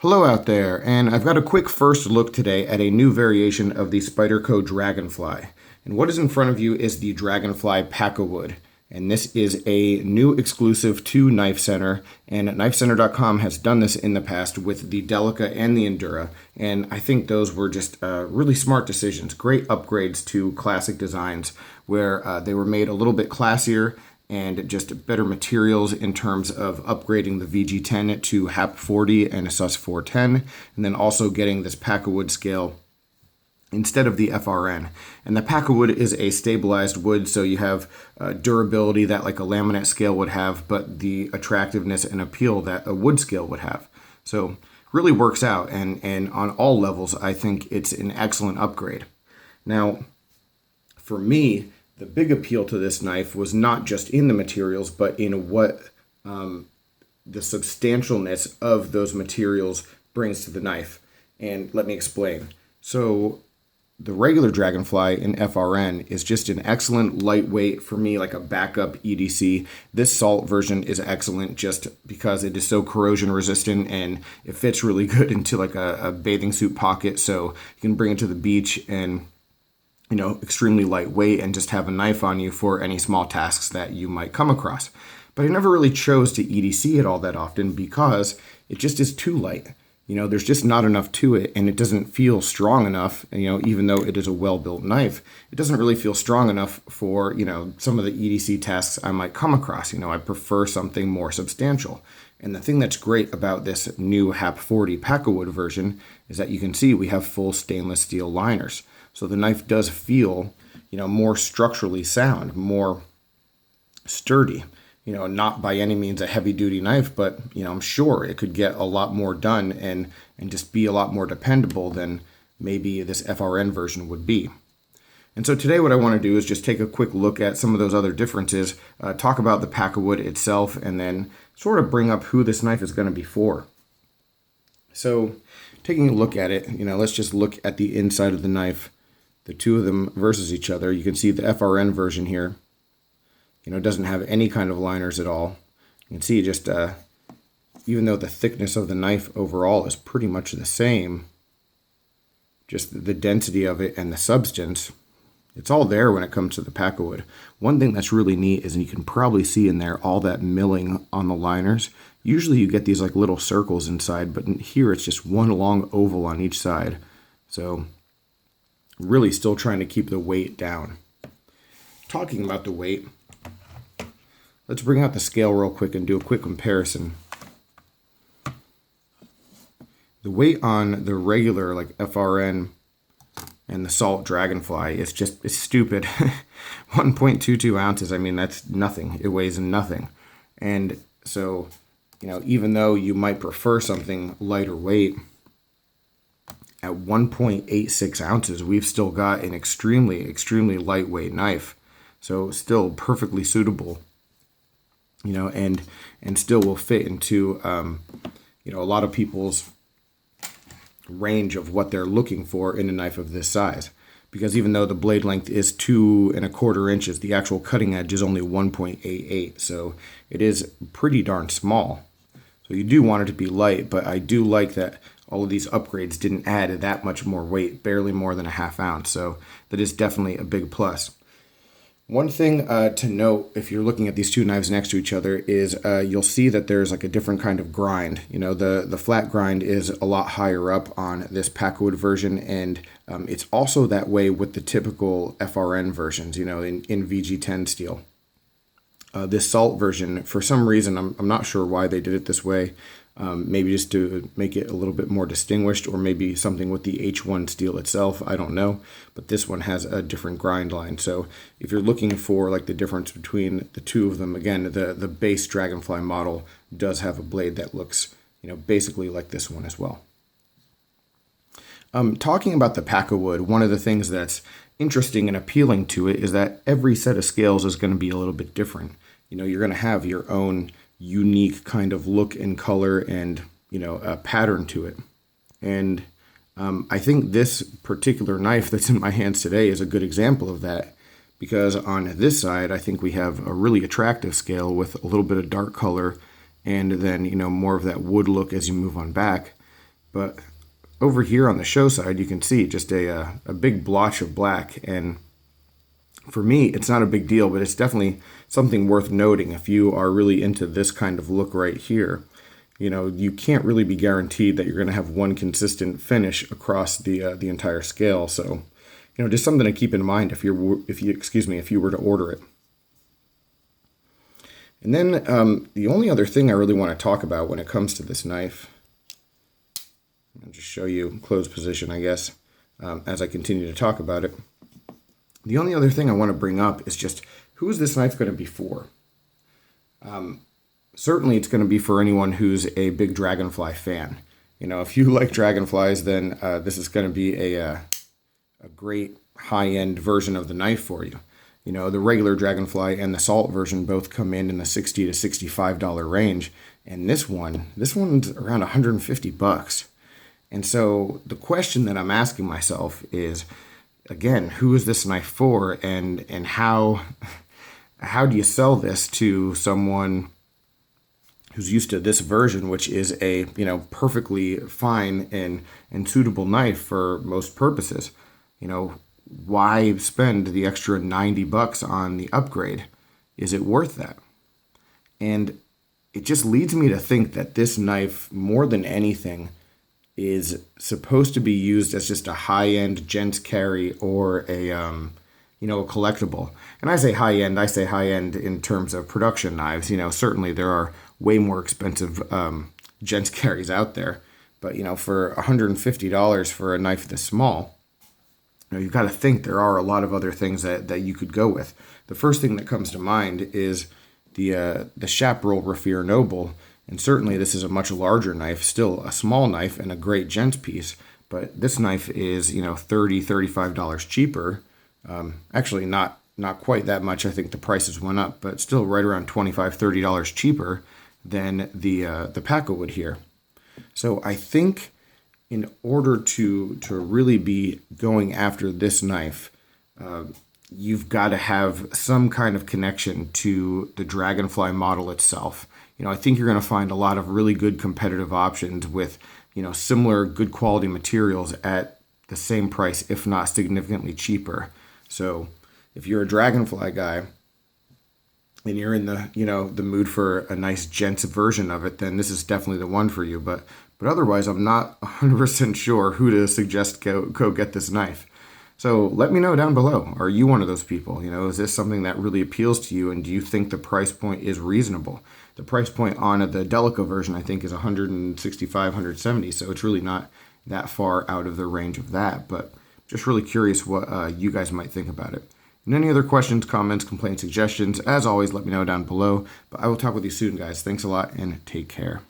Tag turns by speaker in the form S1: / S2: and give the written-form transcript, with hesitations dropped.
S1: Hello out there, and I've got a quick first look today at a new variation of the Spyderco Dragonfly. And what is in front of you is the Dragonfly Pakkawood. And this is a new exclusive to Knife Center, and KnifeCenter.com has done this in the past with the Delica and the Endura, and I think those were just really smart decisions, great upgrades to classic designs where they were made a little bit classier and just better materials in terms of upgrading the VG10 to Hap40 and a Sus410, and then also getting this Pakkawood scale instead of the FRN. And the Pakkawood is a stabilized wood, so you have durability that like a laminate scale would have, but the attractiveness and appeal that a wood scale would have. So really works out, and on all levels, I think it's an excellent upgrade. Now, for me, the big appeal to this knife was not just in the materials, but in what the substantialness of those materials brings to the knife. And let me explain. So the regular Dragonfly in FRN is just an excellent lightweight, for me, like a backup EDC. This salt version is excellent just because it is so corrosion resistant and it fits really good into like a bathing suit pocket. So you can bring it to the beach and, you know, extremely lightweight and just have a knife on you for any small tasks that you might come across. But I never really chose to EDC it all that often because it just is too light. You know, there's just not enough to it, and it doesn't feel strong enough, you know, even though it is a well-built knife, it doesn't really feel strong enough for, you know, some of the EDC tasks I might come across. You know, I prefer something more substantial. And the thing that's great about this new Hap40 Pakkawood version is that you can see we have full stainless steel liners. So the knife does feel, you know, more structurally sound, more sturdy. You know, not by any means a heavy-duty knife, but, you know, I'm sure it could get a lot more done and just be a lot more dependable than maybe this FRN version would be. And so today what I want to do is just take a quick look at some of those other differences, talk about the Pakkawood itself, and then sort of bring up who this knife is going to be for. So taking a look at it, you know, let's just look at the inside of the knife, the two of them versus each other. You can see the FRN version here. You know, it doesn't have any kind of liners at all. You can see just, even though the thickness of the knife overall is pretty much the same, just the density of it and the substance, it's all there when it comes to the Pakkawood. One thing that's really neat is, and you can probably see in there, all that milling on the liners. Usually you get these like little circles inside, but here it's just one long oval on each side. So really still trying to keep the weight down. Talking about the weight, let's bring out the scale real quick and do a quick comparison. The weight on the regular like FRN and the Salt Dragonfly is just, it's stupid. 1.22 ounces, I mean, that's nothing. It weighs nothing. And so, you know, even though you might prefer something lighter weight, at 1.86 ounces, we've still got an extremely, extremely lightweight knife. So still perfectly suitable, you know, and still will fit into, you know, a lot of people's range of what they're looking for in a knife of this size. Because even though the blade length is 2¼ inches, the actual cutting edge is only 1.88. So it is pretty darn small. So you do want it to be light, but I do like that all of these upgrades didn't add that much more weight, barely more than a ½ ounce. So that is definitely a big plus. One thing to note if you're looking at these two knives next to each other is you'll see that there's like a different kind of grind. You know, the flat grind is a lot higher up on this Pakkawood version, and it's also that way with the typical FRN versions, you know, in VG10 steel. This Salt version, for some reason, I'm not sure why they did it this way. Maybe just to make it a little bit more distinguished, or maybe something with the H1 steel itself, I don't know. But this one has a different grind line. So if you're looking for like the difference between the two of them, again, the base Dragonfly model does have a blade that looks, you know, basically like this one as well. Talking about the Pakkawood, one of the things that's interesting and appealing to it is that every set of scales is going to be a little bit different. You know, you're going to have your own unique kind of look and color and, you know, a pattern to it. And I think this particular knife that's in my hands today is a good example of that, because on this side, I think we have a really attractive scale with a little bit of dark color and then, you know, more of that wood look as you move on back. But over here on the show side, you can see just a big blotch of black. And for me, it's not a big deal, but it's definitely something worth noting if you are really into this kind of look right here. You can't really be guaranteed that you're going to have one consistent finish across the entire scale. So, just something to keep in mind if you were to order it. And then the only other thing I really want to talk about when it comes to this knife, I'll just show you closed position, I guess, as I continue to talk about it. The only other thing I want to bring up is just, who is this knife going to be for? Certainly it's going to be for anyone who's a big Dragonfly fan. If you like Dragonflies, then this is going to be a great high-end version of the knife for you. The regular Dragonfly and the Salt version both come in the $60 to $65 range, and this one's around $150. And so the question that I'm asking myself is, again, who is this knife for, and how do you sell this to someone who's used to this version, which is a perfectly fine and suitable knife for most purposes? Why spend the extra $90 on the upgrade? Is it worth that? And it just leads me to think that this knife, more than anything, is supposed to be used as just a high-end gents carry or a collectible. And I say high-end in terms of production knives. Certainly there are way more expensive gents carries out there, but for $150 for a knife this small, you've got to think there are a lot of other things that you could go with. The first thing that comes to mind is the Chaparral Raffir Noble, and certainly this is a much larger knife, still a small knife and a great gents piece, but this knife is $30, $35 cheaper. Actually, not quite that much. I think the prices went up, but still right around $25, $30 cheaper than the Pakkawood here. So I think in order to really be going after this knife, you've got to have some kind of connection to the Dragonfly model itself. I think you're going to find a lot of really good competitive options with, similar good quality materials at the same price, if not significantly cheaper. So if you're a Dragonfly guy and you're in the mood for a nice gents version of it, then this is definitely the one for you. But otherwise, I'm not 100% sure who to suggest go get this knife. So let me know down below. Are you one of those people? Is this something that really appeals to you, and do you think the price point is reasonable? The price point on the Delica version, I think, is $165, $170, so it's really not that far out of the range of that. But just really curious what you guys might think about it. And any other questions, comments, complaints, suggestions, as always, let me know down below. But I will talk with you soon, guys. Thanks a lot, and take care.